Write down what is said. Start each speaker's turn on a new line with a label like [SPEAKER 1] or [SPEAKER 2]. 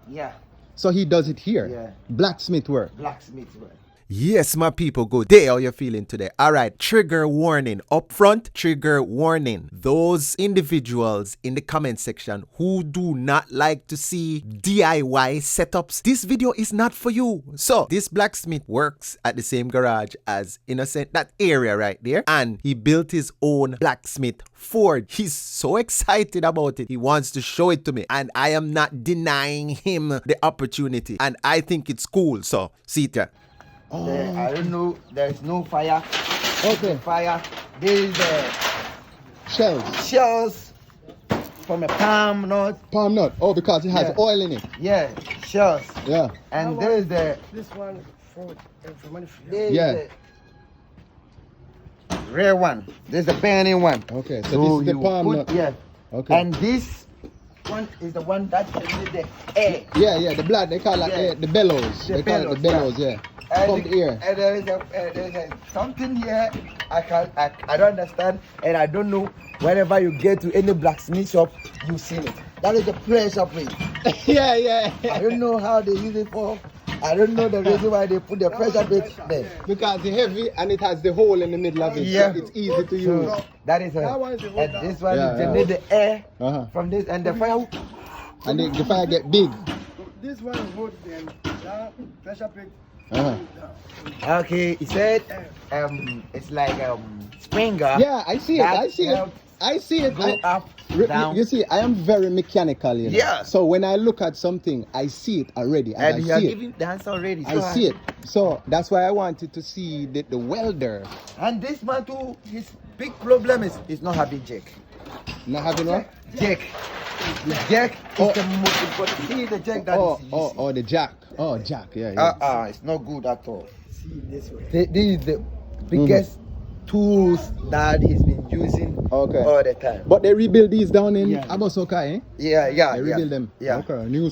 [SPEAKER 1] Yeah.
[SPEAKER 2] So he does it here.
[SPEAKER 1] Yeah.
[SPEAKER 2] Blacksmith work.
[SPEAKER 1] Blacksmith work.
[SPEAKER 3] Yes, my people, good day. How you feeling today? All right, trigger warning up front. Trigger warning. Those individuals in the comment section who do not like to see DIY setups, this video is not for you. So this blacksmith works at the same garage as Innocent, that area right there, and he built his own blacksmith forge. He's so excited about it. He wants to show it to me, and I am not denying him the opportunity, and I think it's cool. So see it there.
[SPEAKER 1] I don't know. There's no fire.
[SPEAKER 2] Okay.
[SPEAKER 1] Fire. There is the
[SPEAKER 2] Shells.
[SPEAKER 1] from a palm nut.
[SPEAKER 2] Palm nut. Oh, because it has
[SPEAKER 1] Yeah.
[SPEAKER 2] oil in it.
[SPEAKER 1] Yeah, shells.
[SPEAKER 2] Yeah.
[SPEAKER 1] And there is the
[SPEAKER 4] This one for money.
[SPEAKER 1] there is
[SPEAKER 2] Yeah.
[SPEAKER 1] the rare one. There's the burning one.
[SPEAKER 2] Okay. So this is the
[SPEAKER 1] you
[SPEAKER 2] palm
[SPEAKER 1] put,
[SPEAKER 2] nut.
[SPEAKER 1] Yeah.
[SPEAKER 2] Okay.
[SPEAKER 1] And this one is the one that is the air.
[SPEAKER 2] Yeah. The blood. They call it
[SPEAKER 1] Yeah.
[SPEAKER 2] the bellows.
[SPEAKER 1] The
[SPEAKER 2] They call it the
[SPEAKER 1] bellows,
[SPEAKER 2] bellows. Yeah.
[SPEAKER 1] And,
[SPEAKER 2] From the ear.
[SPEAKER 1] and there's a something here I don't understand, and I don't know. Whenever you get to any blacksmith shop, you see it. That is the pressure plate.
[SPEAKER 2] yeah.
[SPEAKER 1] I don't know how they use it for. I don't know the reason why they put the pressure plate there.
[SPEAKER 2] Because it's heavy and it has the hole in the middle of it.
[SPEAKER 1] Yeah.
[SPEAKER 2] So it's easy to use.
[SPEAKER 1] So that is
[SPEAKER 4] That one is the
[SPEAKER 1] and
[SPEAKER 4] one
[SPEAKER 1] this one
[SPEAKER 2] Yeah,
[SPEAKER 1] is
[SPEAKER 2] yeah.
[SPEAKER 1] they need the air
[SPEAKER 2] Uh-huh.
[SPEAKER 1] from this and the fire.
[SPEAKER 2] And the fire get big.
[SPEAKER 4] This one is wood and that pressure plate.
[SPEAKER 2] Uh-huh.
[SPEAKER 1] Okay, he said it's like springer.
[SPEAKER 2] Yeah, I see it.
[SPEAKER 1] That
[SPEAKER 2] I see it.
[SPEAKER 1] helps
[SPEAKER 2] I see it.
[SPEAKER 1] Go up,
[SPEAKER 2] You
[SPEAKER 1] down.
[SPEAKER 2] see, I am very mechanical, you know.
[SPEAKER 1] Yeah.
[SPEAKER 2] So when I look at something, I see it already.
[SPEAKER 1] And
[SPEAKER 2] I
[SPEAKER 1] you are
[SPEAKER 2] see it.
[SPEAKER 1] giving the answer already.
[SPEAKER 2] I see it. So that's why I wanted to see the welder.
[SPEAKER 1] And this man too, his big problem is he's not having jack.
[SPEAKER 2] Not having what?
[SPEAKER 1] Jack. The jack
[SPEAKER 2] Oh.
[SPEAKER 1] is the most important. See the jack that is using.
[SPEAKER 2] The jack. Oh, jack. Yeah.
[SPEAKER 1] It's not good at all.
[SPEAKER 4] See this way.
[SPEAKER 1] This is the biggest tools that he's been using
[SPEAKER 2] Okay.
[SPEAKER 1] all the time.
[SPEAKER 2] But they rebuild these down in
[SPEAKER 1] Yeah.
[SPEAKER 2] Abosoka, eh?
[SPEAKER 1] Yeah.
[SPEAKER 2] They rebuild them.
[SPEAKER 1] Yeah.
[SPEAKER 2] Okay. New